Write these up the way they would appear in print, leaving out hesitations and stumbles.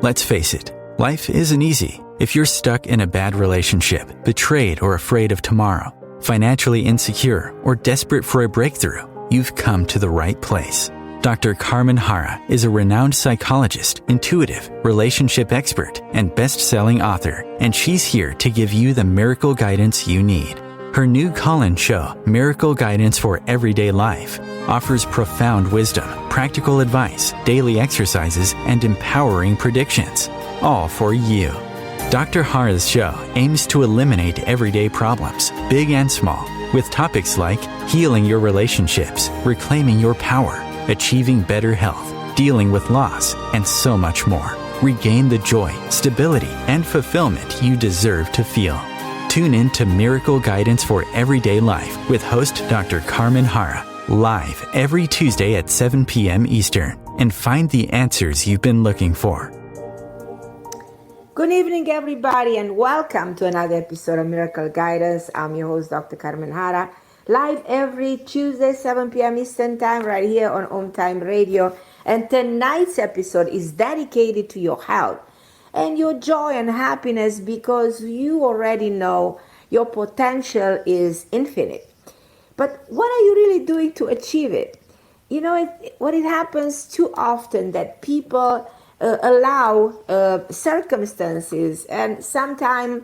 Let's face it, life isn't easy. If you're stuck in a bad relationship, betrayed or afraid of tomorrow, financially insecure, or desperate for a breakthrough, you've come to the right place. Dr. Carmen Harra is a renowned psychologist, intuitive, relationship expert, and best-selling author, and she's here to give you the miracle guidance you need. Her new call-in show, Miracle Guidance for Everyday Life, offers profound wisdom, practical advice, daily exercises, and empowering predictions, all for you. Dr. Harra's show aims to eliminate everyday problems, big and small, with topics like healing your relationships, reclaiming your power, achieving better health, dealing with loss, and so much more. Regain the joy, stability, and fulfillment you deserve to feel. Tune in to Miracle Guidance for Everyday Life with host Dr. Carmen Harra, live every Tuesday at 7 p.m. Eastern, and find the answers you've been looking for. Good evening, everybody, and welcome to another episode of Miracle Guidance. I'm your host, Dr. Carmen Harra, live every Tuesday, 7 p.m. Eastern Time, right here on OMTimes Radio. And tonight's episode is dedicated to your health and your joy and happiness, because you already know your potential is infinite. But what are you really doing to achieve it? You know, what it happens too often that people allow circumstances and sometimes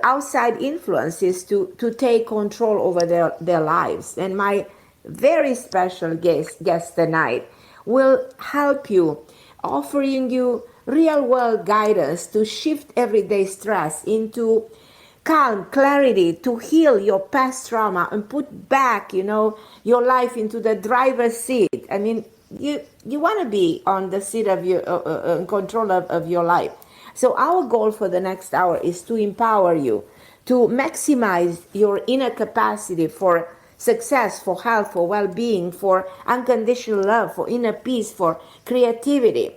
outside influences to take control over their lives. And my very special guest tonight will help you, offering you real-world guidance to shift everyday stress into calm, clarity, to heal your past trauma and put back, your life into the driver's seat. I mean, you want to be on the seat of your control of your life. So our goal for the next hour is to empower you to maximize your inner capacity for success, for health, for well-being, for unconditional love, for inner peace, for creativity.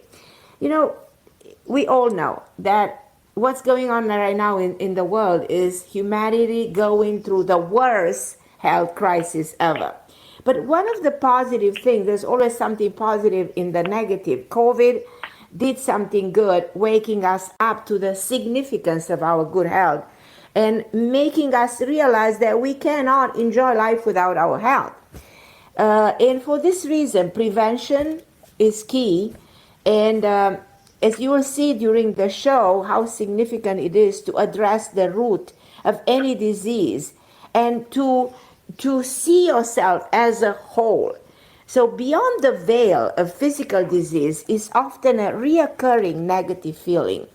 We all know that what's going on right now in the world is humanity going through the worst health crisis ever. But one of the positive things, there's always something positive in the negative. COVID did something good, waking us up to the significance of our good health and making us realize that we cannot enjoy life without our health. And for this reason, prevention is key. And as you will see during the show, how significant it is to address the root of any disease and to see yourself as a whole. So beyond the veil of physical disease is often a reoccurring negative feeling,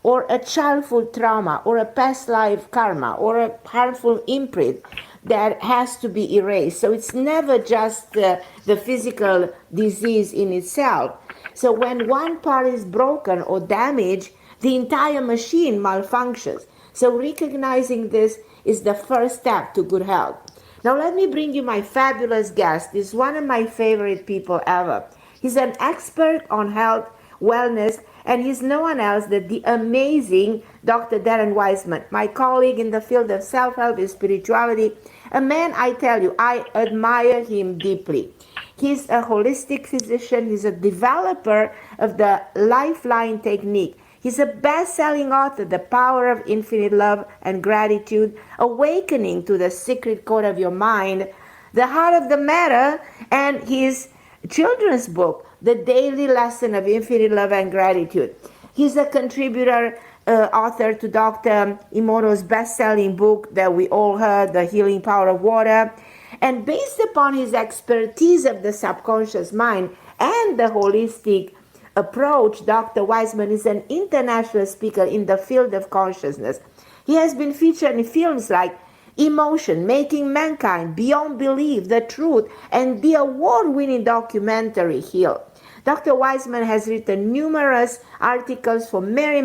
or a childhood trauma, or a past life karma, or a harmful imprint that has to be erased. So it's never just the physical disease in itself. So when one part is broken or damaged, the entire machine malfunctions. So recognizing this is the first step to good health. Now let me bring you my fabulous guest. He's one of my favorite people ever. He's an expert on health, wellness, and he's no one else than the amazing Dr. Darren Weissman, my colleague in the field of self-help and spirituality. A man, I tell you, I admire him deeply. He's a holistic physician. He's a developer of the Lifeline Technique. He's a best-selling author, The Power of Infinite Love and Gratitude, Awakening to the Secret Code of Your Mind, The Heart of the Matter, and his children's book, The Daily Lesson of Infinite Love and Gratitude. He's a contributor, author to Dr. Emoto's best-selling book that we all heard, The Healing Power of Water. And based upon his expertise of the subconscious mind and the holistic approach, Dr. Weissman is an international speaker in the field of consciousness. He has been featured in films like Emotion, Making Mankind, Beyond Belief, The Truth, and the award-winning documentary Heal. Dr. Weissman has written numerous articles for many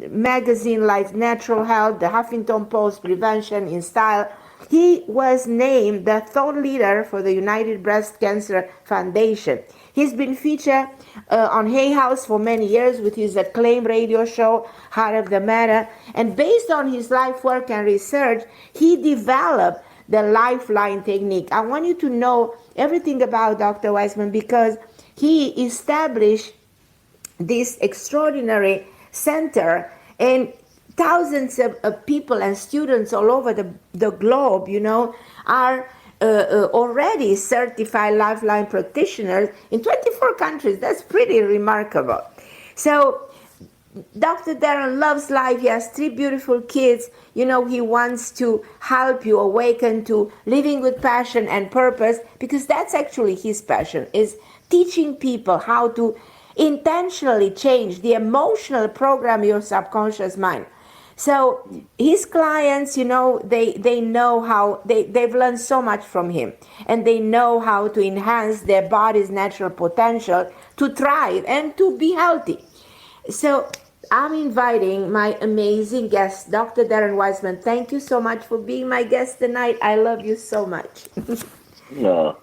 magazines like Natural Health, the Huffington Post, Prevention in Style. He was named the thought leader for the United Breast Cancer Foundation. He's been featured on Hay House for many years with his acclaimed radio show, Heart of the Matter. And based on his life work and research, he developed the Lifeline Technique. I want you to know everything about Dr. Weissman because he established this extraordinary center, and thousands of people and students all over the globe, are already certified Lifeline practitioners in 24 countries. That's pretty remarkable. So Dr. Darren loves life. He has 3 beautiful kids. He wants to help you awaken to living with passion and purpose, because that's actually his passion, is teaching people how to intentionally change the emotional program of your subconscious mind. So his clients, they know how, they've learned so much from him, and they know how to enhance their body's natural potential to thrive and to be healthy. So I'm inviting my amazing guest, Dr. Darren Weissman. Thank you so much for being my guest tonight. I love you so much. Oh,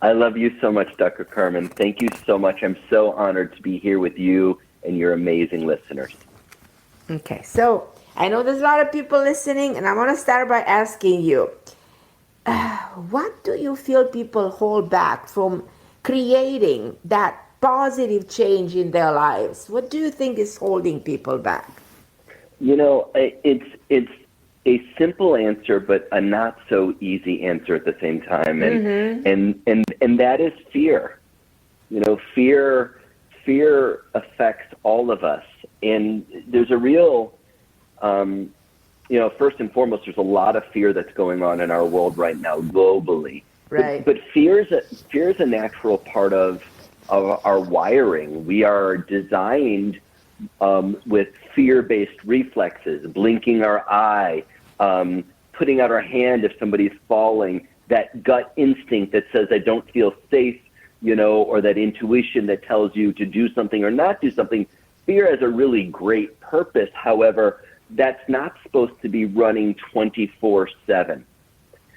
I love you so much, Dr. Carmen. Thank you so much. I'm so honored to be here with you and your amazing listeners. Okay, so I know there's a lot of people listening, and I want to start by asking you, what do you feel people hold back from creating that positive change in their lives? What do you think is holding people back? It's a simple answer, but a not so easy answer at the same time, and that is fear. Fear affects all of us, and there's a real, first and foremost, there's a lot of fear that's going on in our world right now globally. Right. But fear is a natural part of our wiring. We are designed with fear-based reflexes, blinking our eye, putting out our hand if somebody's falling, that gut instinct that says, I don't feel safe, or that intuition that tells you to do something or not do something. Fear has a really great purpose. However, that's not supposed to be running 24/7.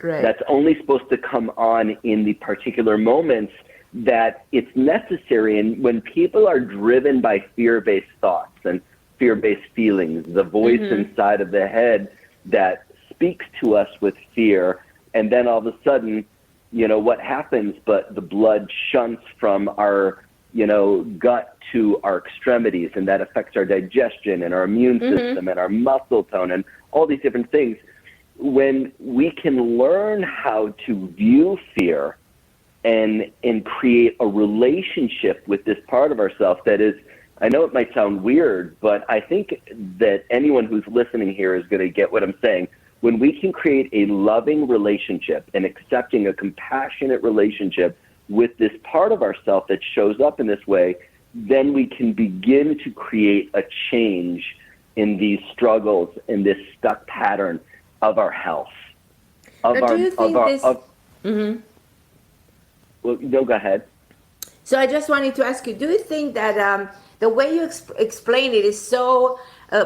Right. That's only supposed to come on in the particular moments that it's necessary. And when people are driven by fear-based thoughts and fear-based feelings, the voice inside of the head that speaks to us with fear, and then all of a sudden, what happens, but the blood shunts from our, gut to our extremities, and that affects our digestion and our immune system and our muscle tone and all these different things. When we can learn how to view fear and create a relationship with this part of ourselves that is, I know it might sound weird, but I think that anyone who's listening here is going to get what I'm saying. When we can create a loving relationship and accepting a compassionate relationship with this part of ourselves that shows up in this way, then we can begin to create a change in these struggles, in this stuck pattern of our health. Well, no, go ahead. So I just wanted to ask you, do you think that the way you explain it is so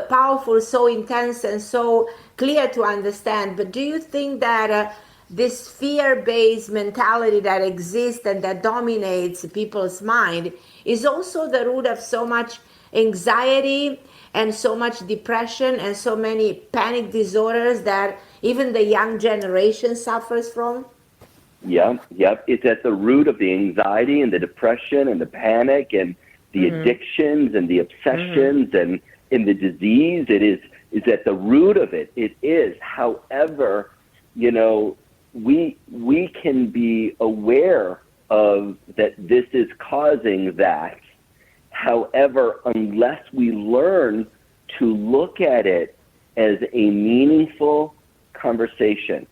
powerful, so intense, and so clear to understand, but do you think that this fear-based mentality that exists and that dominates people's mind is also the root of so much anxiety and so much depression and so many panic disorders that even the young generation suffers from? Yep. It's at the root of the anxiety and the depression and the panic and the addictions and the obsessions and in the disease. It is at the root of it. It is. However, we can be aware of that this is causing that. However, unless we learn to look at it as a meaningful conversation,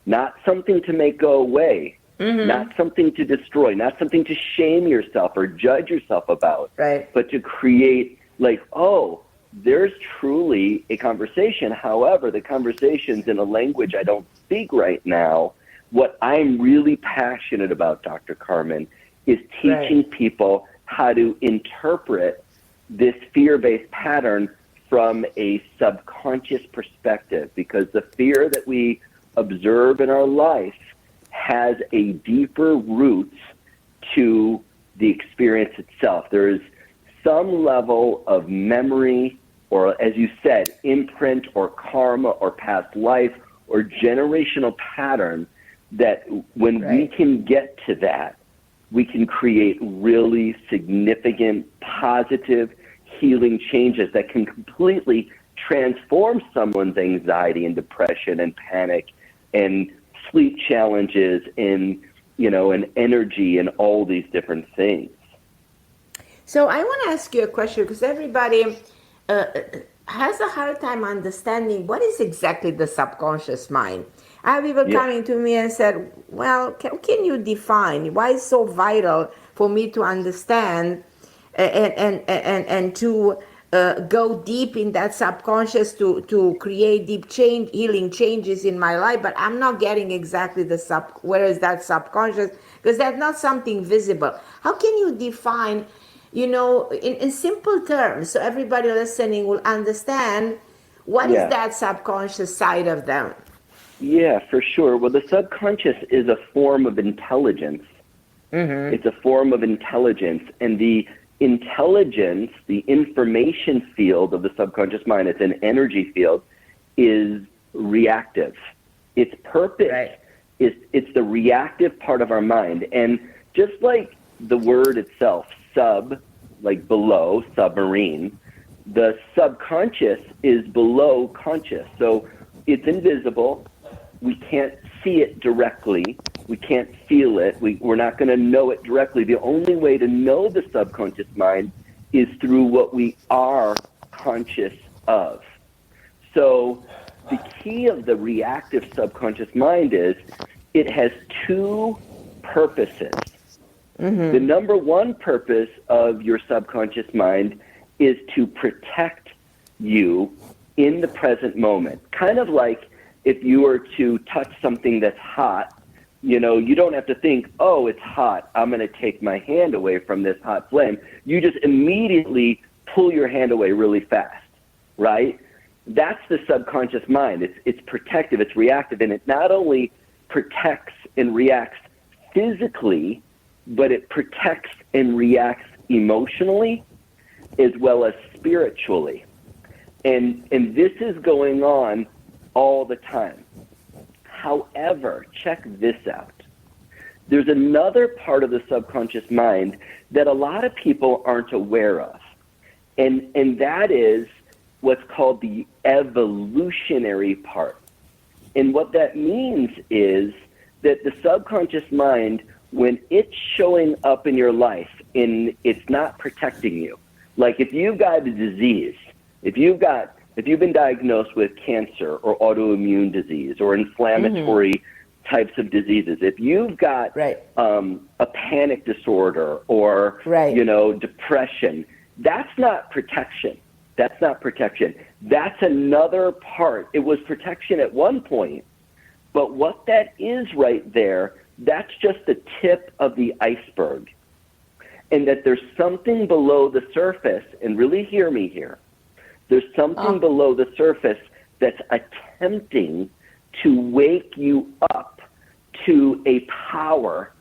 not something to make go away, not something to destroy, not something to shame yourself or judge yourself about, right, but to create there's truly a conversation. However, the conversation's in a language I don't speak right now. What I'm really passionate about, Dr. Carmen, is teaching people how to interpret this fear-based pattern from a subconscious perspective, because the fear that we observe in our life has a deeper roots to the experience itself. There is some level of memory, or as you said, imprint or karma or past life or generational pattern that when we can get to that, we can create really significant, positive healing changes that can completely transform someone's anxiety and depression and panic and sleep challenges and, and energy and all these different things. So I want to ask you a question, because everybody has a hard time understanding what is exactly the subconscious mind. I have people coming to me and said, well, can you define why it's so vital for me to understand and to go deep in that subconscious to create deep healing changes in my life, but I'm not getting exactly where is that subconscious, because that's not something visible. How can you define, in simple terms, so everybody listening will understand what is that subconscious side of them? Yeah, for sure. Well, the subconscious is a form of intelligence. Mm-hmm. It's a form of intelligence, and the intelligence, the information field of the subconscious mind, it's an energy field, is reactive. Its purpose is it's the reactive part of our mind. And just like the word itself, sub, like below, submarine, the subconscious is below conscious. So it's invisible. We can't see it directly. We can't feel it. We're not going to know it directly. The only way to know the subconscious mind is through what we are conscious of. So the key of the reactive subconscious mind is it has two purposes. Mm-hmm. The number one purpose of your subconscious mind is to protect you in the present moment. Kind of like if you were to touch something that's hot, you don't have to think, oh, it's hot, I'm going to take my hand away from this hot flame. You just immediately pull your hand away really fast, right? That's the subconscious mind. It's protective, it's reactive, and it not only protects and reacts physically, but it protects and reacts emotionally as well as spiritually. And this is going on all the time. However, check this out. There's another part of the subconscious mind that a lot of people aren't aware of. And that is what's called the evolutionary part. And what that means is that the subconscious mind, when it's showing up in your life and it's not protecting you, like if you've got a disease, if you've been diagnosed with cancer or autoimmune disease or inflammatory types of diseases, if you've got a panic disorder or depression, that's not protection. That's not protection. That's another part. It was protection at one point, but what that is right there, that's just the tip of the iceberg. And that there's something below the surface, and really hear me here, there's something below the surface that's attempting to wake you up to a power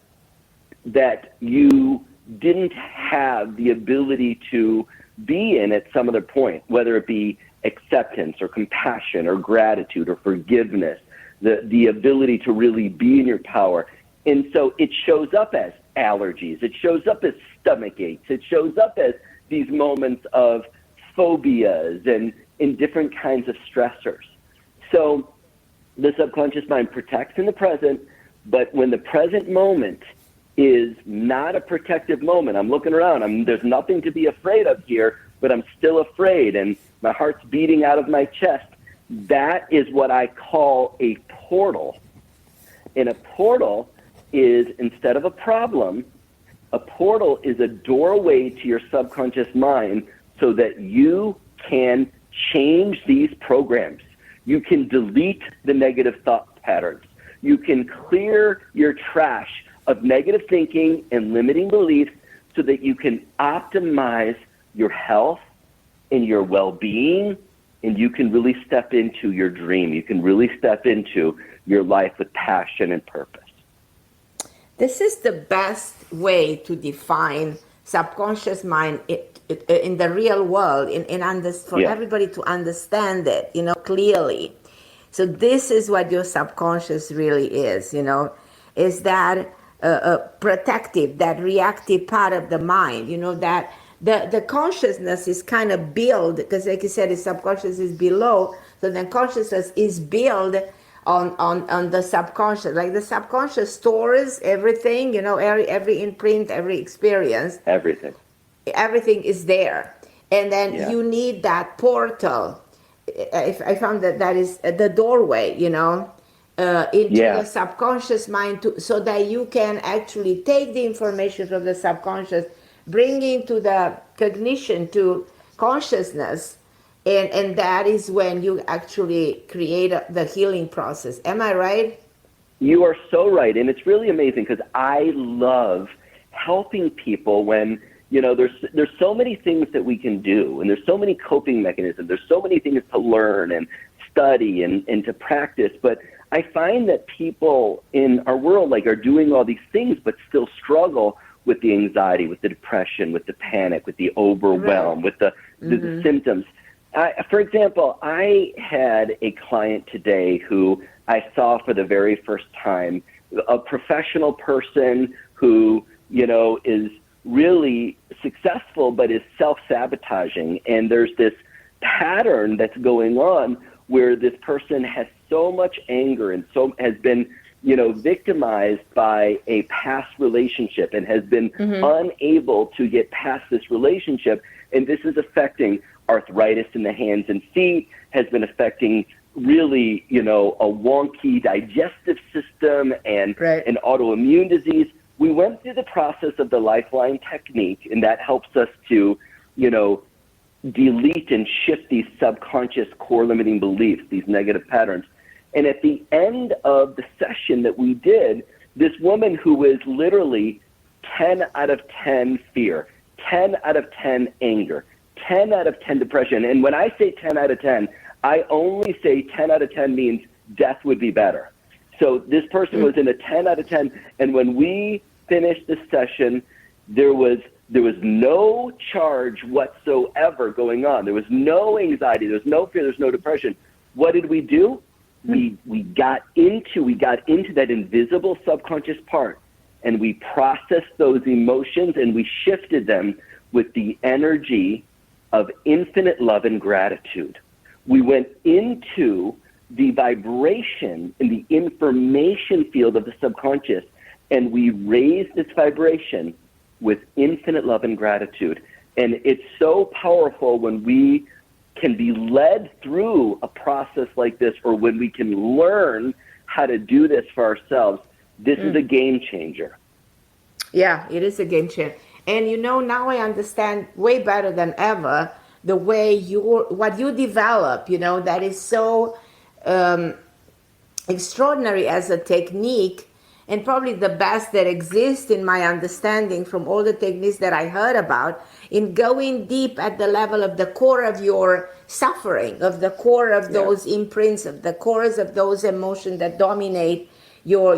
that you didn't have the ability to be in at some other point, whether it be acceptance or compassion or gratitude or forgiveness, the ability to really be in your power. And so it shows up as allergies. It shows up as stomach aches. It shows up as these moments of phobias and in different kinds of stressors. So the subconscious mind protects in the present, but when the present moment is not a protective moment, I'm looking around, there's nothing to be afraid of here, but I'm still afraid and my heart's beating out of my chest. That is what I call a portal. And a portal is, instead of a problem, a portal is a doorway to your subconscious mind so that you can change these programs. You can delete the negative thought patterns. You can clear your trash of negative thinking and limiting beliefs so that you can optimize your health and your well-being, and you can really step into your dream. You can really step into your life with passion and purpose. This is the best way to define subconscious mind in the real world, for everybody to understand it, clearly. So this is what your subconscious really is, is that protective, that reactive part of the mind, that the consciousness is kind of built, because like you said, the subconscious is below, so the consciousness is built on the subconscious. Like the subconscious stores everything, you know, every imprint, every experience, everything is there. And then you need that portal. I found that is the doorway, you know, into the subconscious mind, so that you can actually take the information from the subconscious, bring into the cognition, to consciousness, and that is when you actually create the healing process. Am I right? You are so right. And it's really amazing, because I love helping people when, you know, there's so many things that we can do, and there's so many coping mechanisms, there's so many things to learn and study and to practice. But I find that people in our world are doing all these things, but still struggle with the anxiety, with the depression, with the panic, with the overwhelm, with the symptoms. For example, I had a client today who I saw for the very first time, a professional person who, you know, is really successful, but is self-sabotaging. And there's this pattern that's going on where this person has so much anger and has been, you know, victimized by a past relationship and has been unable to get past this relationship. And this is affecting arthritis in the hands and feet, has been affecting really, you know, a wonky digestive system and an autoimmune disease. We went through the process of the Lifeline Technique, and that helps us to, you know, delete and shift these subconscious core limiting beliefs, these negative patterns. And at the end of the session that we did, this woman who was literally 10 out of 10 fear, 10 out of 10 anger, 10 out of 10 depression. And when I say 10 out of 10, I only say 10 out of 10 means death would be better. So this person was in a 10 out of 10. And when we finished the session, there was no charge whatsoever going on. There was no anxiety. There was no fear. There's no depression. What did we do? We got into that invisible subconscious part, and we processed those emotions, and we shifted them with the energy of infinite love and gratitude. We went into the vibration in the information field of the subconscious, and we raised this vibration with infinite love and gratitude. And it's so powerful when we can be led through a process like this, or when we can learn how to do this for ourselves. This is a game changer. Yeah, it is a game changer. And you know, now I understand way better than ever the way what you develop, you know, that is so extraordinary as a technique, and probably the best that exists in my understanding from all the techniques that I heard about, in going deep at the level of the core of your suffering, of the core of those imprints, of the cores of those emotions that dominate your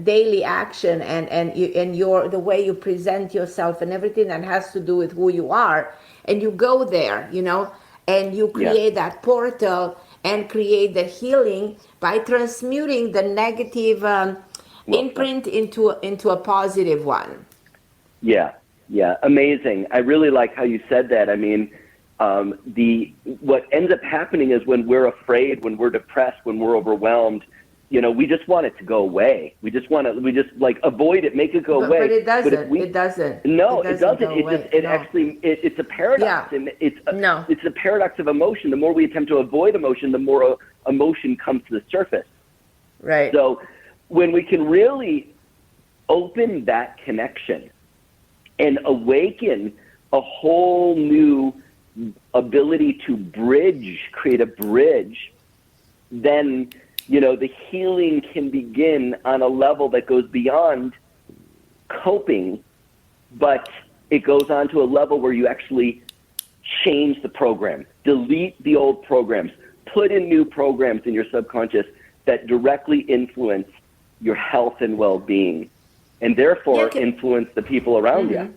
daily action and the way you present yourself and everything that has to do with who you are. And you go there, you know, and you create that portal and create the healing by transmuting the negative imprint into a positive one. Yeah, amazing. I really like how you said that. I mean, what ends up happening is when we're afraid, when we're depressed, when we're overwhelmed, you know, we just want it to go away. We just like avoid it, make it go away. But it doesn't. It doesn't. No, it doesn't. It's a paradox. Yeah. And it's a paradox of emotion. The more we attempt to avoid emotion, the more emotion comes to the surface. Right. So when we can really open that connection and awaken a whole new ability to create a bridge, then, you know, the healing can begin on a level that goes beyond coping, but it goes on to a level where you actually change the program, delete the old programs, put in new programs in your subconscious that directly influence your health and well-being, and therefore influence the people around you.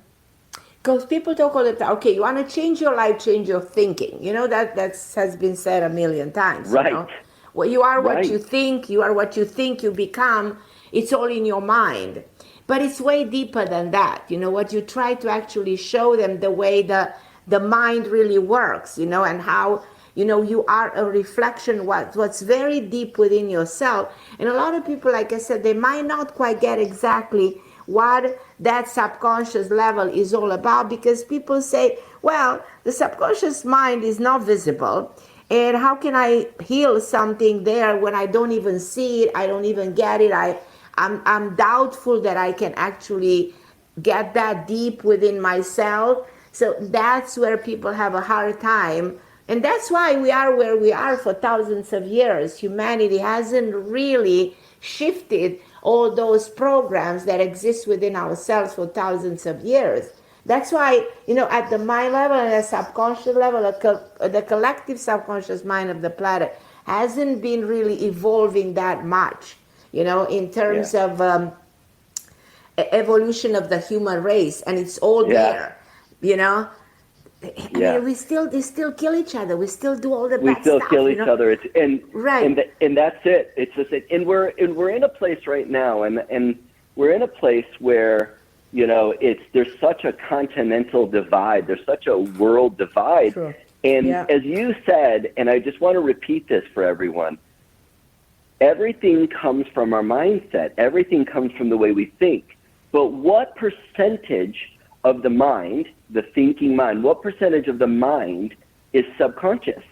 Because people talk all the time, okay, you want to change your life, change your thinking. You know, that has been said a million times. Right. You know? Well, you are what you think, you are what you think you become. It's all in your mind. But it's way deeper than that. What you try to actually show them the way the mind really works, and how, you are a reflection what's very deep within yourself. And a lot of people, like I said, they might not quite get exactly what that subconscious level is all about, because people say, well, the subconscious mind is not visible, and how can I heal something there when I don't even see it, I don't even get it, I'm doubtful that I can actually get that deep within myself. So that's where people have a hard time. And that's why we are where we are for thousands of years. Humanity hasn't really shifted all those programs that exist within ourselves for thousands of years. That's why, at the mind level and the subconscious level, the collective subconscious mind of the planet hasn't been really evolving that much, in terms of evolution of the human race. And it's all there, I mean, they still kill each other. We still do all the bad stuff. We still kill each other. Right. And that's it. It's just it. And we're in a place right now, and we're in a place where, there's such a continental divide. There's such a world divide. True. And as you said, and I just want to repeat this for everyone, everything comes from our mindset. Everything comes from the way we think. But what percentage of the mind, the thinking mind, what percentage of the mind is subconscious?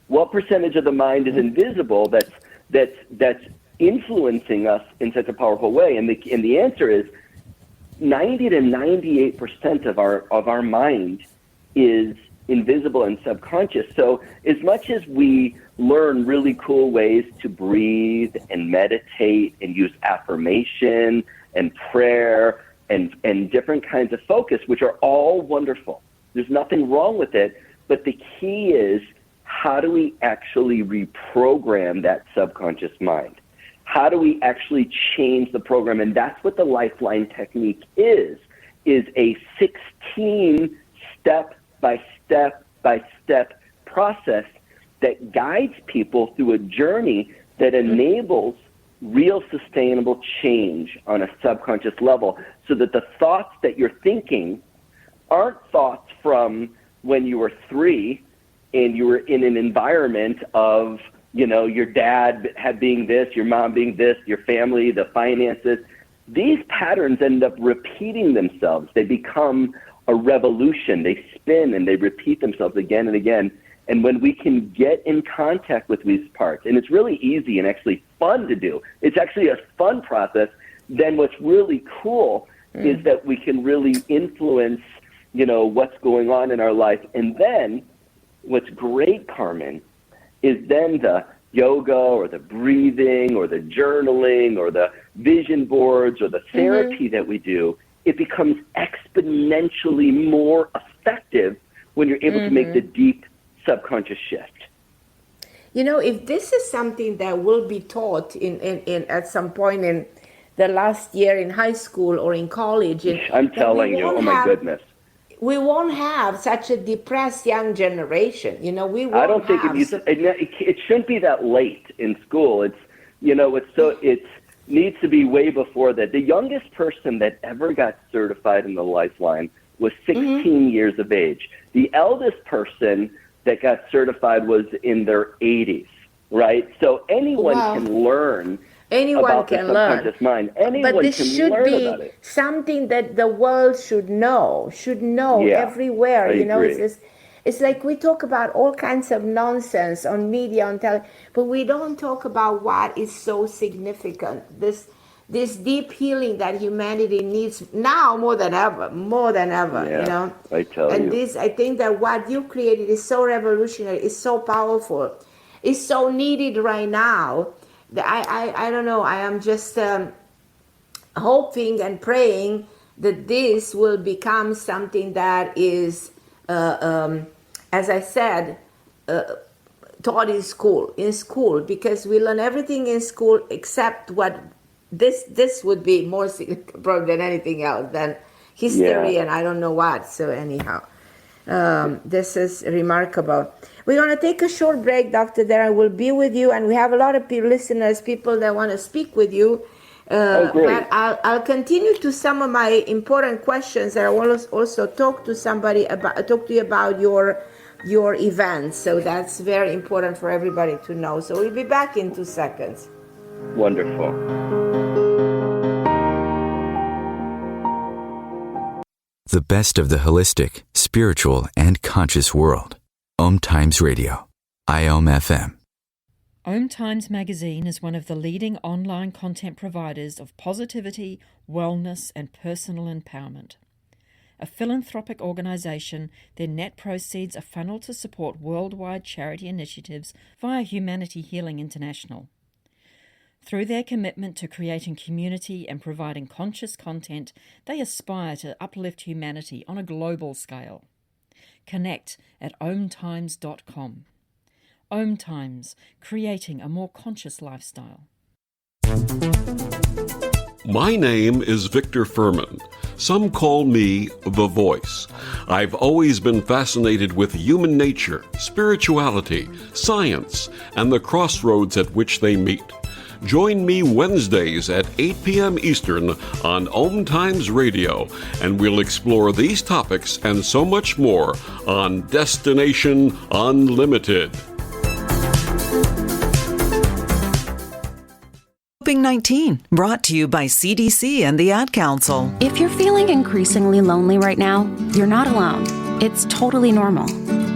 What percentage of the mind is invisible that's influencing us in such a powerful way? And the answer is 90 to 98% of our mind is invisible and subconscious. So as much as we learn really cool ways to breathe and meditate and use affirmation and prayer and different kinds of focus, which are all wonderful. There's nothing wrong with it, but the key is, how do we actually reprogram that subconscious mind? How do we actually change the program? And that's what the Lifeline Technique is a 16 step by step process that guides people through a journey that enables real sustainable change on a subconscious level, so that the thoughts that you're thinking aren't thoughts from when you were 3 and you were in an environment of, your dad being this, your mom being this, your family, the finances. These patterns end up repeating themselves. They become a revolution. They spin and they repeat themselves again and again. And when we can get in contact with these parts, and it's really easy and actually fun to do, it's actually a fun process, then what's really cool is that we can really influence, what's going on in our life. And then what's great, Carmen, is then the yoga or the breathing or the journaling or the vision boards or the therapy that we do, it becomes exponentially more effective when you're able to make the deep subconscious shift. If this is something that will be taught in at some point in the last year in high school or in college, I'm telling you, oh my goodness. We won't have such a depressed young generation. We won't. I don't think it shouldn't be that late in school. It needs to be way before that. The youngest person that ever got certified in the Lifeline was 16 years of age. The eldest person that got certified was in their 80s, right? So anyone can learn. Anyone can learn. Mind. Anyone but this can should learn be about it. Something that the world should know everywhere. I agree. It's like we talk about all kinds of nonsense on media, on television, but we don't talk about what is so significant. This deep healing that humanity needs now more than ever. Yeah, I tell you. And I think that what you created is so revolutionary, is so powerful, is so needed right now. I don't know. I am just hoping and praying that this will become something that is, as I said, taught in school, because we learn everything in school except what this would be more significant than anything else, than history and I don't know what. So anyhow, this is remarkable. We're going to take a short break. Dr. Darren will be with you, and we have a lot of listeners, people that want to speak with you. Great. But I'll continue to some of my important questions that I want to also talk to you about your events. So that's very important for everybody to know. So we'll be back in 2 seconds. Wonderful. The best of the holistic, spiritual, and conscious world. OMTimes Radio. IOM FM. OMTimes magazine is one of the leading online content providers of positivity, wellness, and personal empowerment. A philanthropic organisation, their net proceeds are funneled to support worldwide charity initiatives via Humanity Healing International. Through their commitment to creating community and providing conscious content, they aspire to uplift humanity on a global scale. Connect at omtimes.com. OMTimes, creating a more conscious lifestyle. My name is Victor Furman. Some call me The Voice. I've always been fascinated with human nature, spirituality, science, and the crossroads at which they meet. Join me Wednesdays at 8 p.m. Eastern on OMTimes Radio, and we'll explore these topics and so much more on Destination Unlimited. Coping-19, brought to you by CDC and the Ad Council. If you're feeling increasingly lonely right now, you're not alone. It's totally normal.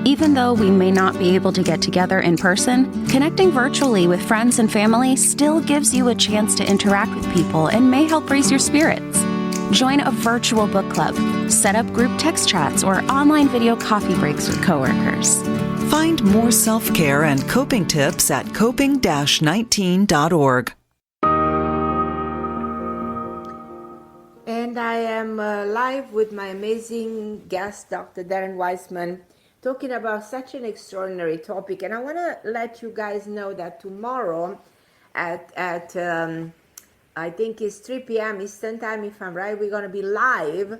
Even though we may not be able to get together in person, connecting virtually with friends and family still gives you a chance to interact with people and may help raise your spirits. Join a virtual book club, set up group text chats, or online video coffee breaks with coworkers. Find more self-care and coping tips at coping-19.org. And I am live with my amazing guest, Dr. Darren Weissman, talking about such an extraordinary topic. And I want to let you guys know that tomorrow at I think it's 3 p.m. Eastern Time, if I'm right, we're going to be live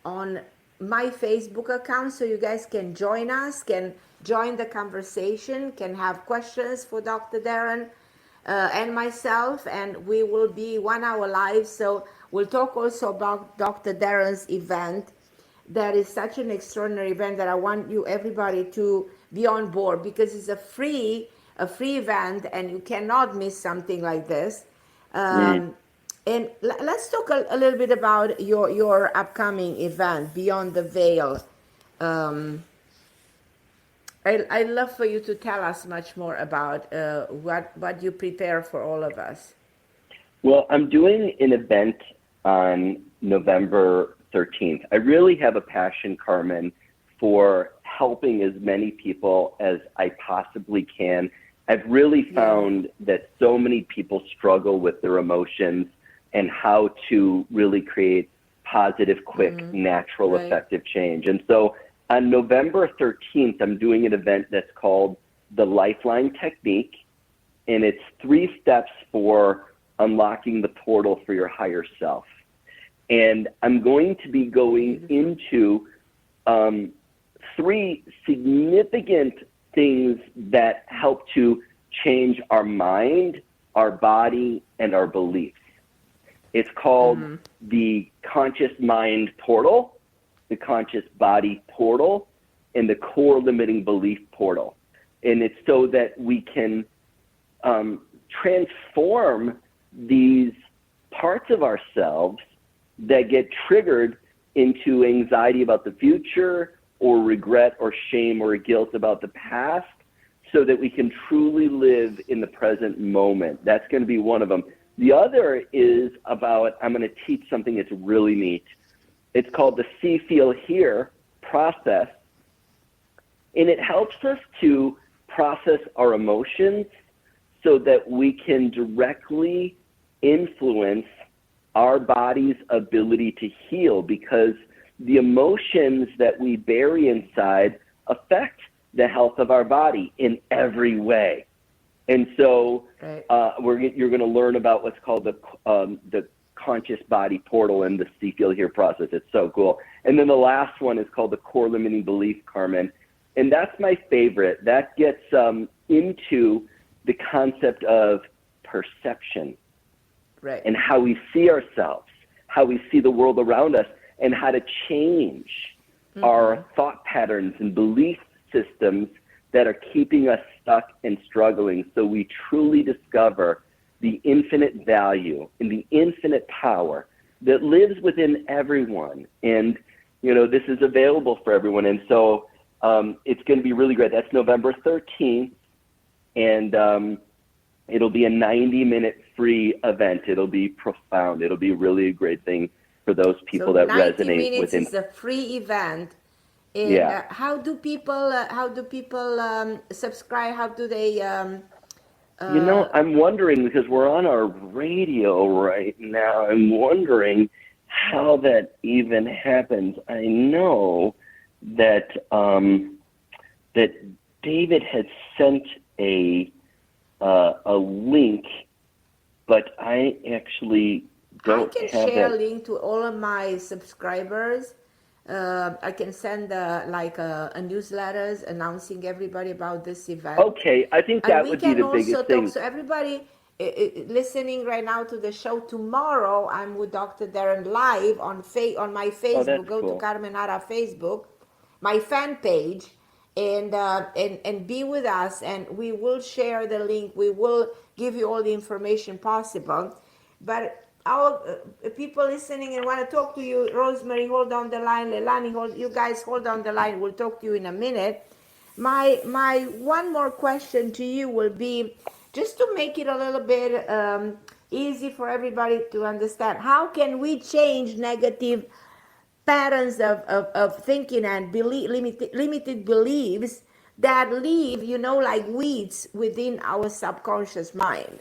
on my Facebook account. So you guys can join us, can join the conversation, can have questions for Dr. Darren and myself. And we will be 1 hour live. So we'll talk also about Dr. Darren's event. That is such an extraordinary event that I want you everybody to be on board, because it's a free event and you cannot miss something like this. And let's talk a little bit about your upcoming event, Beyond the Veil. I'd love for you to tell us much more about what you prepare for all of us. Well, I'm doing an event on November 13th. I really have a passion, Carmen, for helping as many people as I possibly can. I've really found that so many people struggle with their emotions and how to really create positive, quick, natural, effective change. And so on November 13th, I'm doing an event that's called the Lifeline Technique, and it's 3 steps for unlocking the portal for your higher self. And I'm going to be going into 3 significant things that help to change our mind, our body, and our beliefs. It's called the conscious mind portal, the conscious body portal, and the core limiting belief portal. And it's so that we can transform these parts of ourselves that get triggered into anxiety about the future, or regret or shame or guilt about the past, so that we can truly live in the present moment. That's going to be one of them. The other is about, I'm going to teach something that's really neat. It's called the See, Feel, Hear process. And it helps us to process our emotions so that we can directly influence our body's ability to heal, because the emotions that we bury inside affect the health of our body in every way. And so you're going to learn about what's called the conscious body portal and the See, Feel, Hear process. It's so cool. And then the last one is called the core limiting belief, Carmen. And that's my favorite. That gets into the concept of perception. Right. and how we see ourselves, how we see the world around us, and how to change our thought patterns and belief systems that are keeping us stuck and struggling, so we truly discover the infinite value and the infinite power that lives within everyone. And, this is available for everyone. And so it's going to be really great. That's November 13th. And it'll be a 90-minute free event. It'll be profound. It'll be really a great thing for those people that resonate 90 minutes within. is a free event. And Yeah. How do people subscribe? How do they? I'm wondering, because we're on our radio right now, I'm wondering how that even happens. I know that that David had sent a link, but I actually don't I can have share a that. link to all of my subscribers. I can send a newsletters announcing everybody about this event. Okay, I think that would be the biggest thing. So everybody listening right now to the show, tomorrow I'm with Dr. Darren live on my Facebook. That's Go cool. to Carmen Harra Facebook, my fan page, and be with us, and we will share the link. We will give you all the information possible. But our people listening and want to talk to you, Rosemary, hold on the line. Leilani, you guys hold on the line. We'll talk to you in a minute. My one more question to you will be, just to make it a little bit easy for everybody to understand, how can we change negative patterns of thinking and limited beliefs that live, like weeds within our subconscious mind?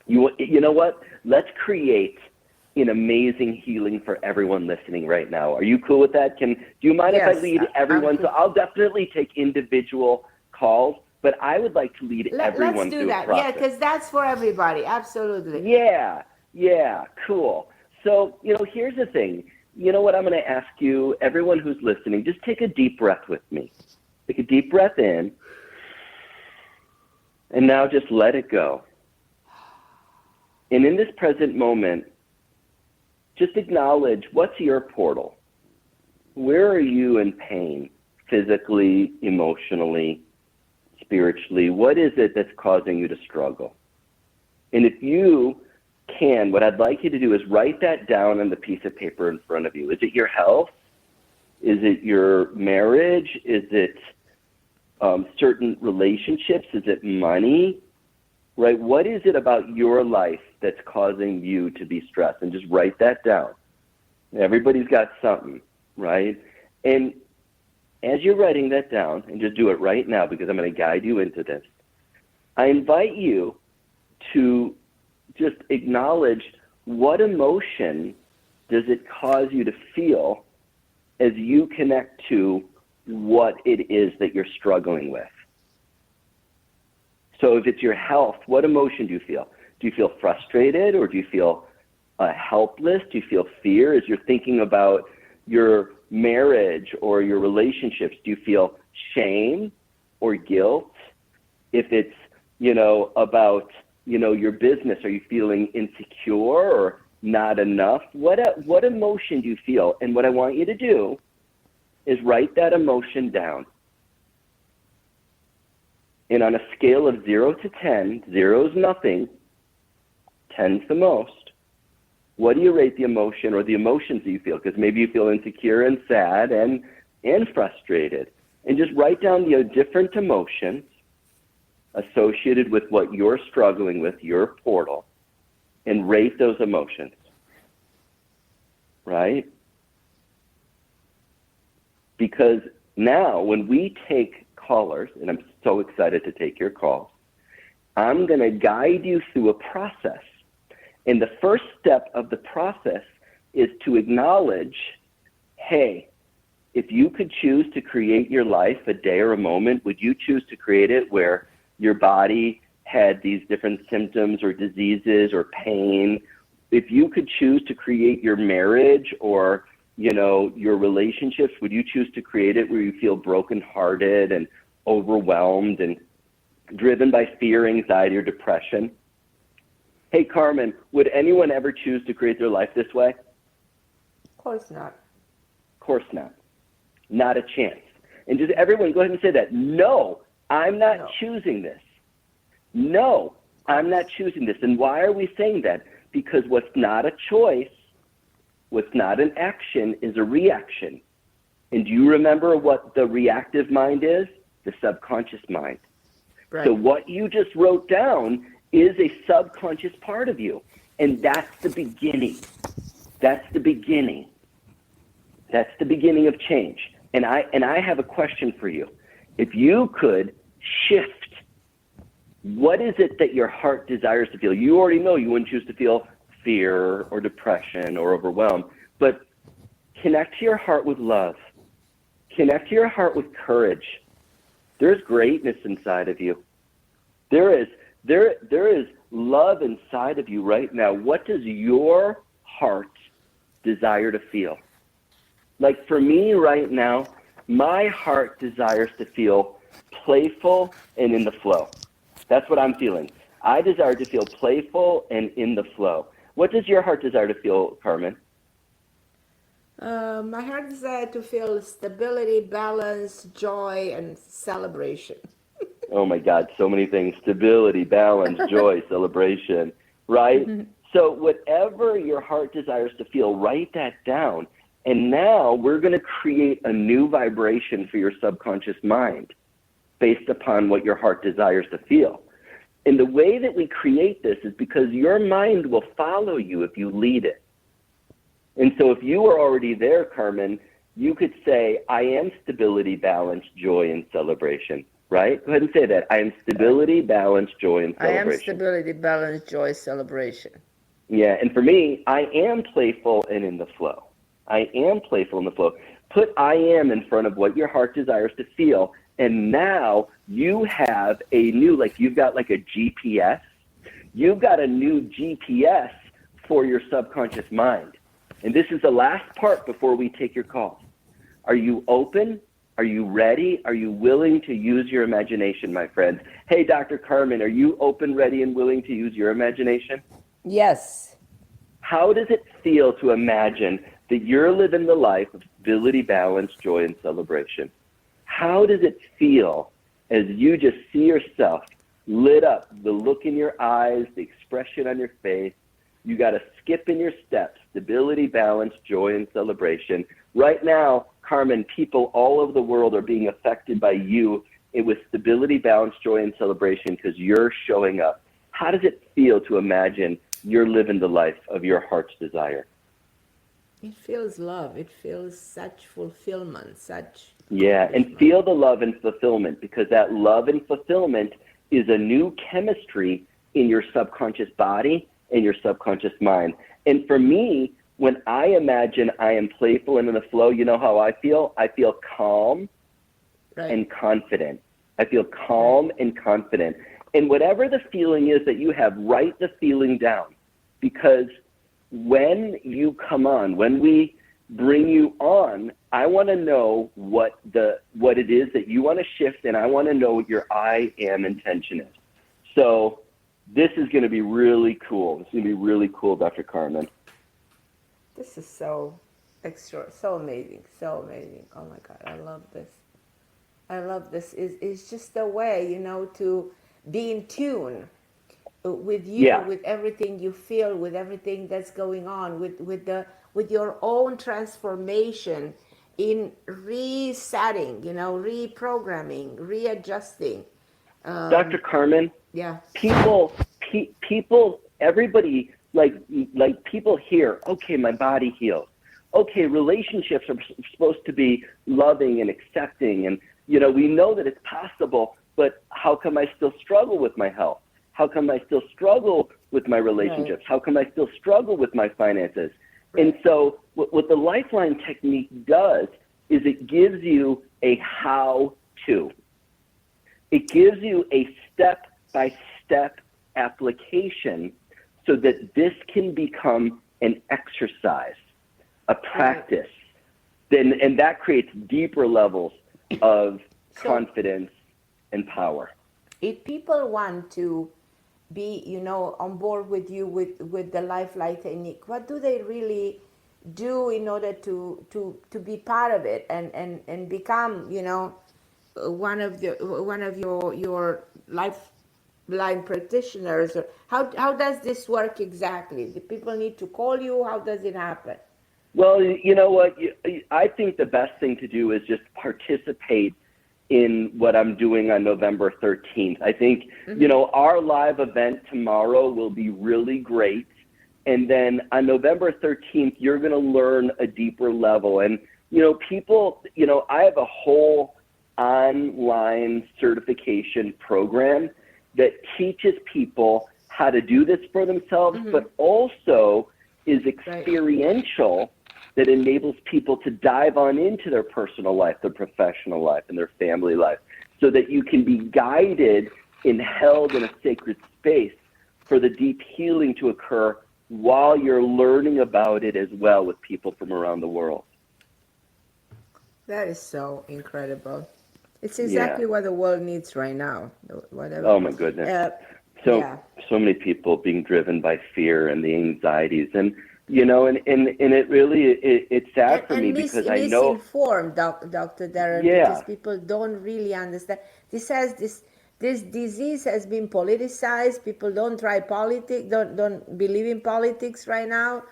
You know what? Let's create an amazing healing for everyone listening right now. Are you cool with that? Do you mind if I lead everyone? So I'll definitely take individual calls, but I would like to lead everyone through a process. Yeah, because that's for everybody. Absolutely. Yeah, cool. So, here's the thing. You know what I'm going to ask you, everyone who's listening, just take a deep breath with me. Take a deep breath in, and now just let it go. And in this present moment, just acknowledge, what's your portal? Where are you in pain, physically, emotionally, spiritually? What is it that's causing you to struggle? And if you can, what I'd like you to do is write that down on the piece of paper in front of you. Is it your health? Is it your marriage? Is it certain relationships? Is it money? Right? What is it about your life that's causing you to be stressed? And just write that down. Everybody's got something, right? And as you're writing that down, and just do it right now because I'm going to guide you into this, I invite you to just acknowledge, what emotion does it cause you to feel as you connect to what it is that you're struggling with. So if it's your health, what emotion do you feel? Do you feel frustrated, or do you feel helpless? Do you feel fear? As you're thinking about your marriage or your relationships, do you feel shame or guilt? If it's, about, your business, are you feeling insecure or not enough? What emotion do you feel? And what I want you to do is write that emotion down. And on a scale of 0 to 10, 0 is nothing, 10's the most, what do you rate the emotion or the emotions that you feel? Because maybe you feel insecure and sad and frustrated. And just write down the different emotions associated with what you're struggling with, your portal, and rate those emotions. Right? Because now when we take callers, and I'm so excited to take your calls, I'm going to guide you through a process. And the first step of the process is to acknowledge, hey, if you could choose to create your life a day or a moment, would you choose to create it where your body had these different symptoms or diseases or pain? If you could choose to create your marriage or, your relationships, would you choose to create it where you feel brokenhearted and overwhelmed and driven by fear, anxiety, or depression? Hey, Carmen, would anyone ever choose to create their life this way? Of course not. Of course not. Not a chance. And just everyone go ahead and say that. No, I'm not choosing this. No, I'm not choosing this. And why are we saying that? Because what's not a choice, what's not an action, is a reaction. And do you remember what the reactive mind is? The subconscious mind. Right. So what you just wrote down is a subconscious part of you. And that's the beginning. That's the beginning. That's the beginning of change. And I have a question for you. If you could shift, what is it that your heart desires to feel? You already know you wouldn't choose to feel fear or depression or overwhelm, but connect to your heart with love. Connect to your heart with courage. There's greatness inside of you. There is love inside of you right now. What does your heart desire to feel? Like for me right now, my heart desires to feel playful and in the flow. That's what I'm feeling. I desire to feel playful and in the flow. What does your heart desire to feel, Carmen? My heart desires to feel stability, balance, joy, and celebration. Oh my God, so many things. Stability, balance, joy, celebration, right? Mm-hmm. So whatever your heart desires to feel, write that down. And now we're going to create a new vibration for your subconscious mind based upon what your heart desires to feel. And the way that we create this is because your mind will follow you if you lead it. And so if you were already there, Carmen, you could say, I am stability, balance, joy, and celebration, right? Go ahead and say that. I am stability, balance, joy, and celebration. I am stability, balance, joy, celebration. Yeah, and for me, I am playful and in the flow. I am playful in the flow. Put I am in front of what your heart desires to feel, and now you have a new, like you've got like a GPS. You've got a new GPS for your subconscious mind. And this is the last part before we take your call. Are you open? Are you ready? Are you willing to use your imagination, my friends? Hey, Dr. Carmen, are you open, ready, and willing to use your imagination? Yes. How does it feel to imagine that you're living the life of stability, balance, joy, and celebration? How does it feel as you just see yourself lit up, the look in your eyes, the expression on your face? You got a skip in your steps, stability, balance, joy, and celebration. Right now, Carmen, people all over the world are being affected by you with stability, balance, joy, and celebration because you're showing up. How does it feel to imagine you're living the life of your heart's desire? It feels love. It feels such fulfillment, such... Yeah, and feel the love and fulfillment, because that love and fulfillment is a new chemistry in your subconscious body and your subconscious mind. And for me, when I imagine I am playful and in the flow, you know how I feel? I feel calm and confident. I feel calm and confident. And whatever the feeling is that you have, write the feeling down. Because when you come on, when we bring you on, I want to know what it is that you want to shift, and I want to know what your I am intention is. So this is going to be really cool. This is going to be really cool, Dr. Carmen. This is so extra, so amazing, so amazing. Oh my God, I love this. I love this. It's just a way, to be in tune with you, with everything you feel, with everything that's going on, with your own transformation in resetting, reprogramming, readjusting. Dr. Carmen, people, everybody, like people hear, okay, my body heals. Okay, relationships are supposed to be loving and accepting, and we know that it's possible, but how come I still struggle with my health? How come I still struggle with my relationships? Right. How come I still struggle with my finances? Right. And so what the Lifeline Technique does is it gives you a how-to. It gives you a step-by-step application so that this can become an exercise, a practice. Right. And that creates deeper levels of confidence and power. If people want to be, on board with you with the Lifeline Technique? What do they really do in order to be part of it and become, one of your lifeline practitioners? Or how does this work exactly? Do people need to call you? How does it happen? Well, you know what? I think the best thing to do is just participate in what I'm doing on November 13th. I think, our live event tomorrow will be really great. And then on November 13th, you're going to learn a deeper level. And, people, I have a whole online certification program that teaches people how to do this for themselves, but also is experiential, that enables people to dive on into their personal life, their professional life, and their family life, so that you can be guided and held in a sacred space for the deep healing to occur while you're learning about it as well with people from around the world. That is so incredible. It's exactly what the world needs right now. Whatever. Oh my goodness. So many people being driven by fear and the anxieties, and it really, it's sad for me because I know misinformed, Dr. Darren, because people don't really understand. This disease has been politicized. People don't try politics, don't believe in politics right now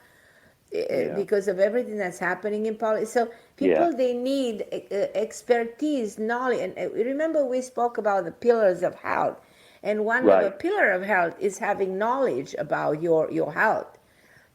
because of everything that's happening in politics. So people, they need expertise, knowledge. And remember, we spoke about the pillars of health, and one of the pillar of health is having knowledge about your health.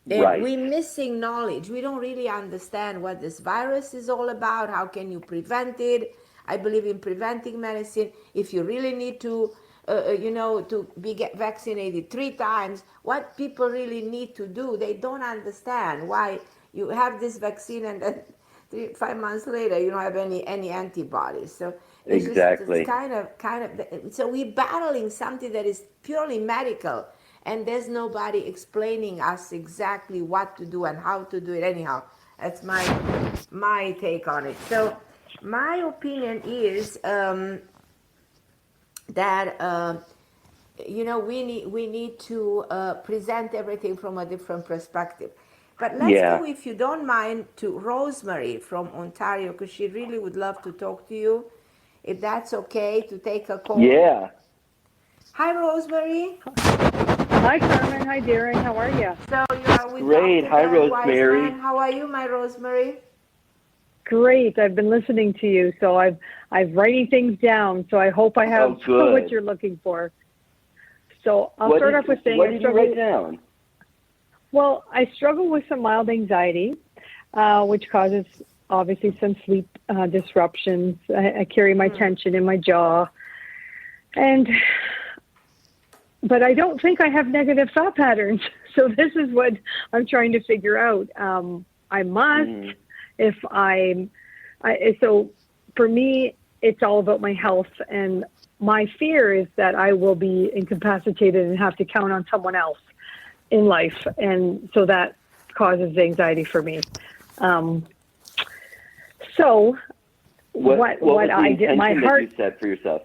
And we're missing knowledge. We don't really understand what this virus is all about. How can you prevent it? I believe in preventing medicine. If you really need to, get vaccinated 3 times, what people really need to do, they don't understand why you have this vaccine and then 5 months later you don't have any antibodies. So it's just kind of. So we're battling something that is purely medical. And there's nobody explaining us exactly what to do and how to do it. Anyhow, that's my take on it. So my opinion is that we need to present everything from a different perspective. But let's go, if you don't mind, to Rosemary from Ontario, because she really would love to talk to you. If that's okay, to take a call. Yeah. Hi, Rosemary. Hi, Carmen. Hi, Darren. How are you? So you are with Great. Dr. Hi, Darren Rosemary. Weissman. How are you, my Rosemary? Great. I've been listening to you, so I'm writing things down. So I hope I have what you're looking for. So I'll start off with saying, what did you write down? Well, I struggle with some mild anxiety, which causes obviously some sleep disruptions. I carry my tension in my jaw, but I don't think I have negative thought patterns. So this is what I'm trying to figure out. I must, so for me, it's all about my health. And my fear is that I will be incapacitated and have to count on someone else in life. And so that causes anxiety for me. So what I did, my heart. That you set for yourself?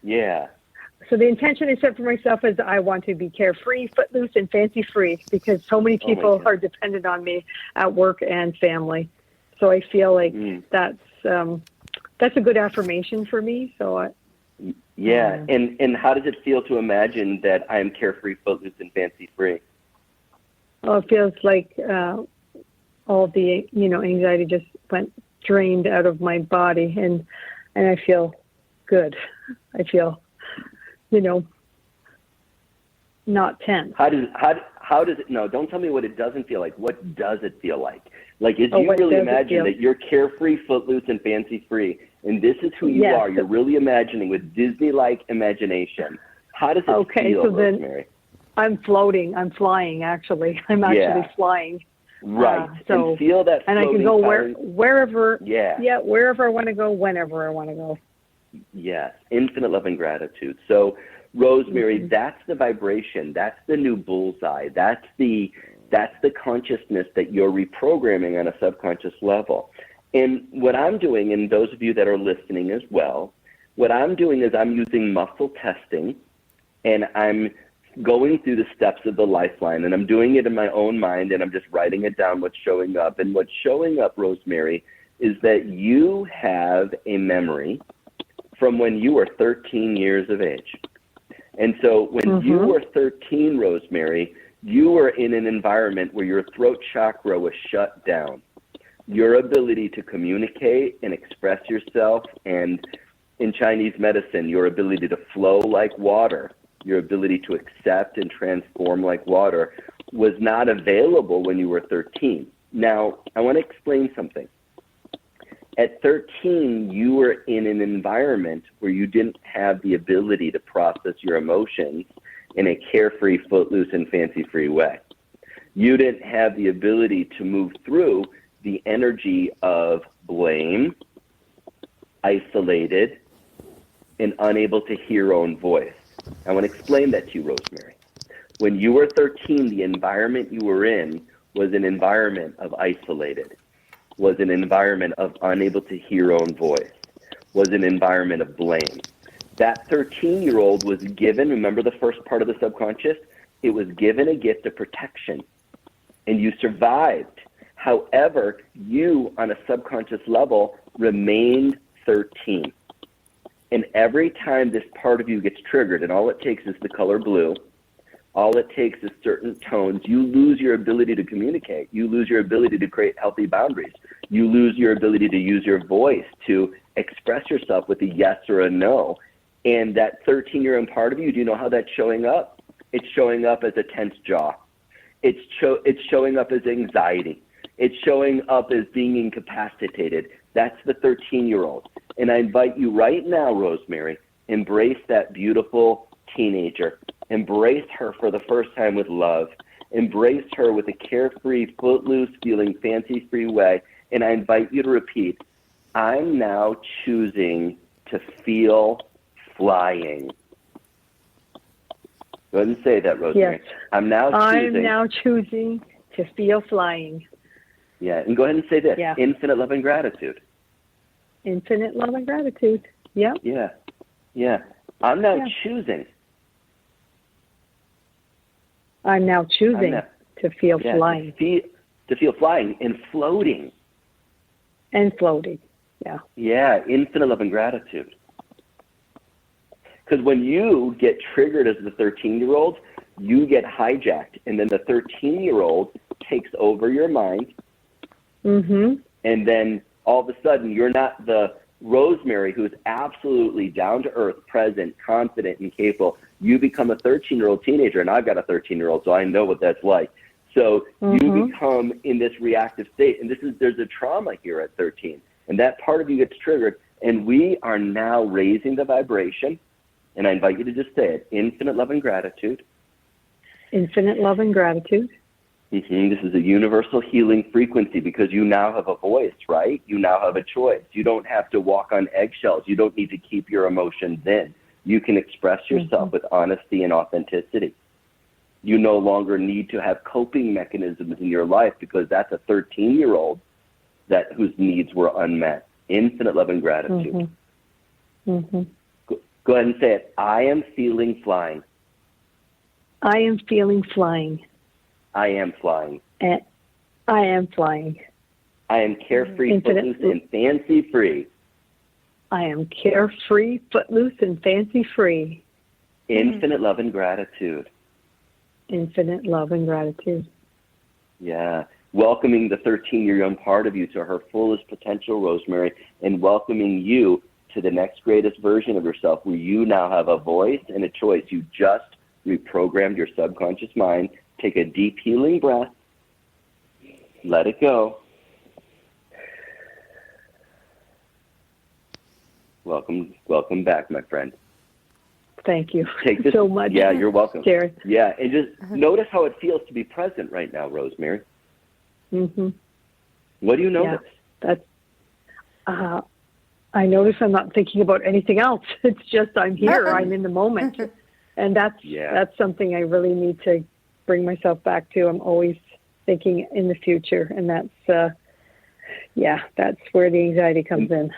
Yeah. So the intention I set for myself is I want to be carefree, footloose, and fancy-free, because so many people are dependent on me at work and family. So I feel like that's a good affirmation for me. So and how does it feel to imagine that I'm carefree, footloose, and fancy-free? Well, it feels like all the anxiety just went drained out of my body, and I feel good. I feel not tense. How does it? No, don't tell me what it doesn't feel like. What does it feel like? Like, if you really imagine that you're carefree, footloose, and fancy-free, and this is who you are, you're really imagining with Disney-like imagination. How does it feel, so Rosemary? Then I'm floating. I'm flying, actually. I'm actually flying. Right. And feel that and I can go wherever. Wherever I want to go, whenever I want to go. Yes, infinite love and gratitude. So, Rosemary, that's the vibration. That's the new bullseye. That's the consciousness that you're reprogramming on a subconscious level. And what I'm doing, and those of you that are listening as well, what I'm doing is I'm using muscle testing, and I'm going through the steps of the Lifeline, and I'm doing it in my own mind, and I'm just writing it down, what's showing up. And what's showing up, Rosemary, is that you have a memory from when you were 13 years of age. And so when you were 13, Rosemary, you were in an environment where your throat chakra was shut down. Your ability to communicate and express yourself, and in Chinese medicine, your ability to flow like water, your ability to accept and transform like water, was not available when you were 13. Now, I want to explain something. At 13, you were in an environment where you didn't have the ability to process your emotions in a carefree, footloose, and fancy-free way. You didn't have the ability to move through the energy of blame, isolated, and unable to hear your own voice. I want to explain that to you, Rosemary. When you were 13, the environment you were in was an environment of isolated, was an environment of unable to hear your own voice, was an environment of blame. That 13-year-old was given, remember the first part of the subconscious? It was given a gift of protection, and you survived. However, you, on a subconscious level, remained 13. And every time this part of you gets triggered, and all it takes is the color blue, all it takes is certain tones, you lose your ability to communicate. You lose your ability to create healthy boundaries. You lose your ability to use your voice to express yourself with a yes or a no. And that 13-year-old part of you, do you know how that's showing up? It's showing up as a tense jaw. It's showing up as anxiety. It's showing up as being incapacitated. That's the 13-year-old. And I invite you right now, Rosemary, embrace that beautiful teenager. Embrace her for the first time with love. Embrace her with a carefree, footloose, feeling fancy-free way. And I invite you to repeat, I'm now choosing to feel flying. Go ahead and say that, Rosemary. Yes. I'm now choosing to feel flying. Yeah, and go ahead and say this. Yeah. Infinite love and gratitude. Infinite love and gratitude. Yep. Yeah. I'm now choosing. I'm now choosing to feel flying. To feel flying and floating. And floating. Yeah. Yeah, infinite love and gratitude. Because when you get triggered as the 13-year-old, you get hijacked, and then the 13-year-old takes over your mind. And then all of a sudden, you're not the Rosemary who's absolutely down to earth, present, confident, and capable. You become a 13-year-old teenager, and I've got a 13-year-old, so I know what that's like. So you become in this reactive state, and there's a trauma here at 13, and that part of you gets triggered, and we are now raising the vibration, and I invite you to just say it, infinite love and gratitude. Infinite love and gratitude. This is a universal healing frequency because you now have a voice, right? You now have a choice. You don't have to walk on eggshells. You don't need to keep your emotions in. You can express yourself with honesty and authenticity. You no longer need to have coping mechanisms in your life because that's a 13-year-old whose needs were unmet. Infinite love and gratitude. Go ahead and say it. I am feeling flying. I am feeling flying. I am flying. I am flying. I am carefree, footloose, and fancy-free. I am carefree, footloose, and fancy-free. Infinite love and gratitude. Infinite love and gratitude. Yeah. Welcoming the 13-year-old part of you to her fullest potential, Rosemary, and welcoming you to the next greatest version of yourself where you now have a voice and a choice. You just reprogrammed your subconscious mind. Take a deep healing breath. Let it go. Welcome back, my friend. Thank you Take so much. Yeah, you're welcome. Jared. Yeah, and just notice how it feels to be present right now, Rosemary. What do you notice? Yeah, that's, I notice I'm not thinking about anything else. It's just I'm here. I'm in the moment. And that's something I really need to bring myself back to. I'm always thinking in the future, and that's where the anxiety comes in.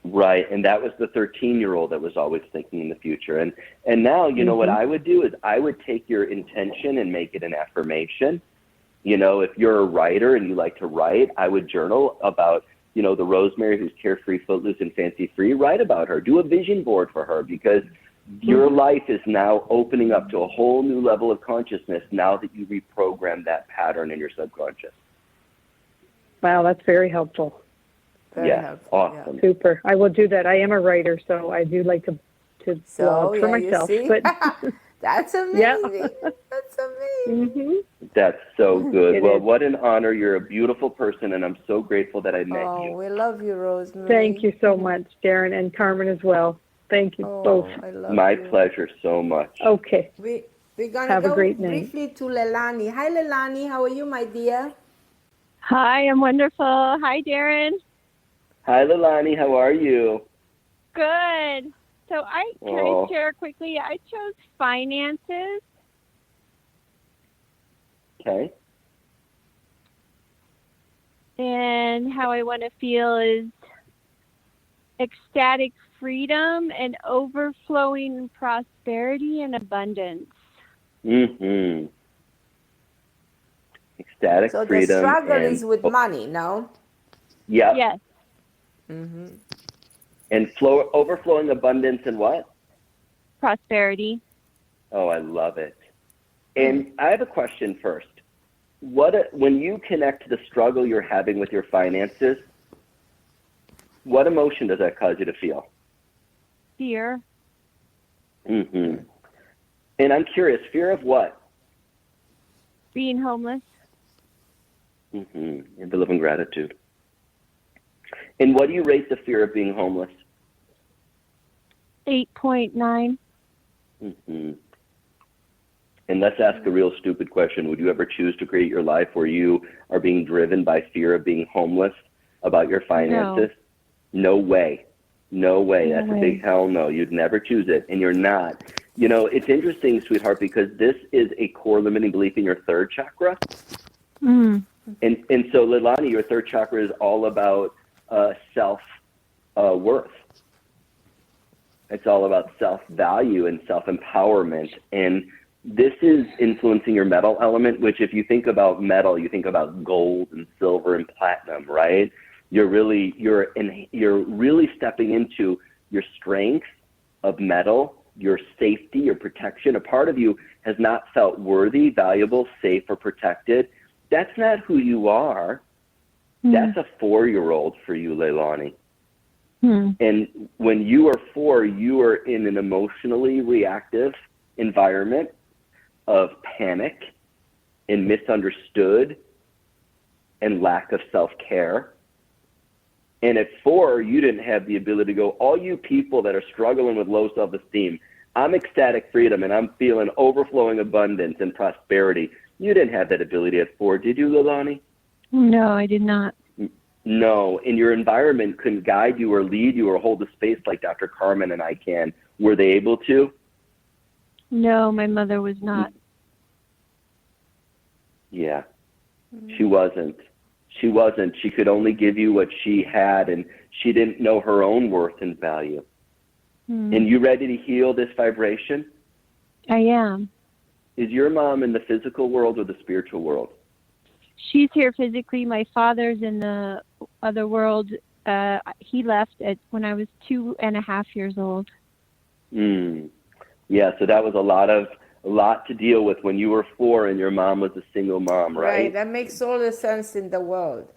Right, and that was the 13-year-old that was always thinking in the future. And now, you know, what I would do is I would take your intention and make it an affirmation. You know, if you're a writer and you like to write, I would journal about, you know, the Rosemary who's carefree, footloose, and fancy-free. Write about her. Do a vision board for her, because your life is now opening up to a whole new level of consciousness now that you reprogram that pattern in your subconscious. Wow, that's very helpful. Very helpful. Awesome. Yeah. Super. I will do that. I am a writer, so I do like to blog for myself. But that's amazing. That's amazing. That's so good. Well, what an honor. You're a beautiful person, and I'm so grateful that I met you. Oh, we love you, Rosemary. Thank you so much, Darren and Carmen as well. Thank you both. I love My pleasure so much. Okay. We're going to Have a go great night. briefly to Leilani. Hi, Leilani. How are you, my dear? Hi, I'm wonderful. Hi, Darren. Hi, Leilani. How are you? Good. So can I share quickly? I chose finances. Okay. And how I want to feel is ecstatic freedom and overflowing prosperity and abundance. Mm-hmm. Ecstatic so freedom. So the struggle and, is with money, no? Yeah. Yes. Mm-hmm. And overflowing abundance and what? Prosperity. Oh, I love it. And I have a question first. When you connect to the struggle you're having with your finances, what emotion does that cause you to feel? Fear. Mm-hmm. And I'm curious, fear of what? Being homeless. Mm-hmm. And to live in gratitude. And what do you rate the fear of being homeless? 8.9. Mm-hmm. And let's ask a real stupid question. Would you ever choose to create your life where you are being driven by fear of being homeless about your finances? No way. No way. That's a big hell no. You'd never choose it, and you're not. You know, it's interesting, sweetheart, because this is a core limiting belief in your third chakra. Mm. And so, Leilani, your third chakra is all about self-worth. It's all about self-value and self-empowerment. And this is influencing your metal element, which if you think about metal, you think about gold and silver and platinum, right? You're really stepping into your strength of metal, your safety, your protection. A part of you has not felt worthy, valuable, safe, or protected. That's not who you are. That's a 4-year-old for you, Leilani. And when you are 4, you are in an emotionally reactive environment of panic and misunderstood and lack of self-care. And at 4, you didn't have the ability to go, all you people that are struggling with low self-esteem, I'm ecstatic freedom and I'm feeling overflowing abundance and prosperity. You didn't have that ability at 4, did you, Leilani? No, I did not. No, and your environment couldn't guide you or lead you or hold the space like Dr. Carmen and I can. Were they able to? No, my mother was not. Yeah, she wasn't. She wasn't. She could only give you what she had, and she didn't know her own worth and value. And you ready to heal this vibration? I am. Is your mom in the physical world or the spiritual world? She's here physically. My father's in the other world. He left when I was 2.5 years old. Yeah, so that was a lot to deal with when you were 4 and your mom was a single mom, right? Right, that makes all the sense in the world.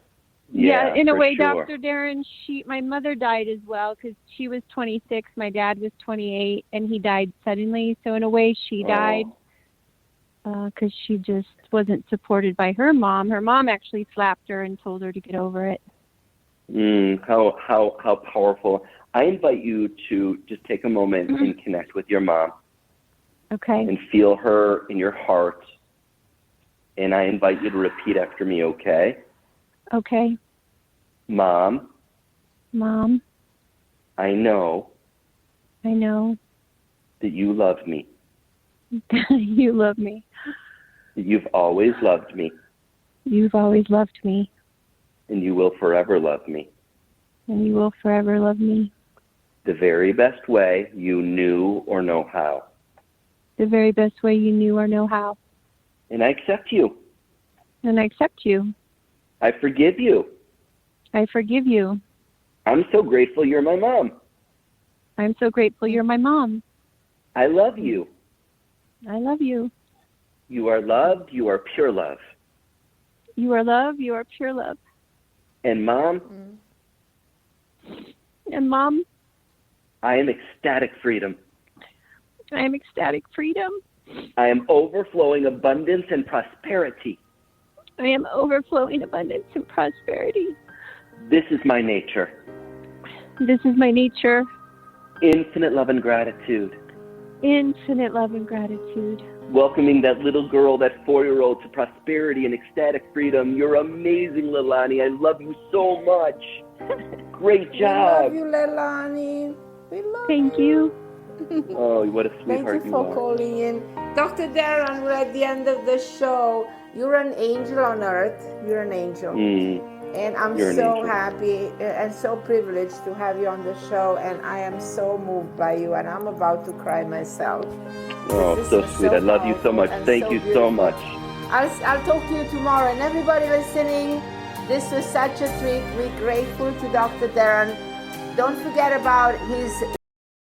Yeah, in a way, sure. Dr. Darren, my mother died as well because she was 26, my dad was 28, and he died suddenly. So in a way, she died because she just wasn't supported by her mom. Her mom actually slapped her and told her to get over it. How powerful. I invite you to just take a moment and connect with your mom. Okay. And feel her in your heart. And I invite you to repeat after me, okay? Okay. Mom. Mom. I know. That you love me. You love me. That you've always loved me. You've always loved me. And you will forever love me. And you will forever love me. the very best way you knew or know how. the very best way you knew or know how. And I accept you. And I accept you. I forgive you. I forgive you. I'm so grateful you're my mom. I'm so grateful you're my mom. I love you. I love you. You are loved. You are pure love. You are love. You are pure love. And Mom, And Mom, I am ecstatic freedom. I am ecstatic freedom. I am overflowing abundance and prosperity. I am overflowing abundance and prosperity. This is my nature. This is my nature. Infinite love and gratitude. Infinite love and gratitude. Welcoming that little girl, that 4-year-old, to prosperity and ecstatic freedom. You're amazing, Leilani. I love you so much. Great job. We love you, Leilani. We love Thank you. Oh, what a Thank sweetheart you you for are. calling in. Dr. Darren, we're at the end of the show. You're an angel on earth. You're an angel. And I'm You're an so angel. happy and so privileged to have you on the show. And I am so moved by you. And I'm about to cry myself. Oh, This so is sweet. I love you so powerful much. and Thank so you so beautiful. much. I'll talk to you tomorrow. And everybody listening, this was such a treat. We're grateful to Dr. Darren. Don't forget about his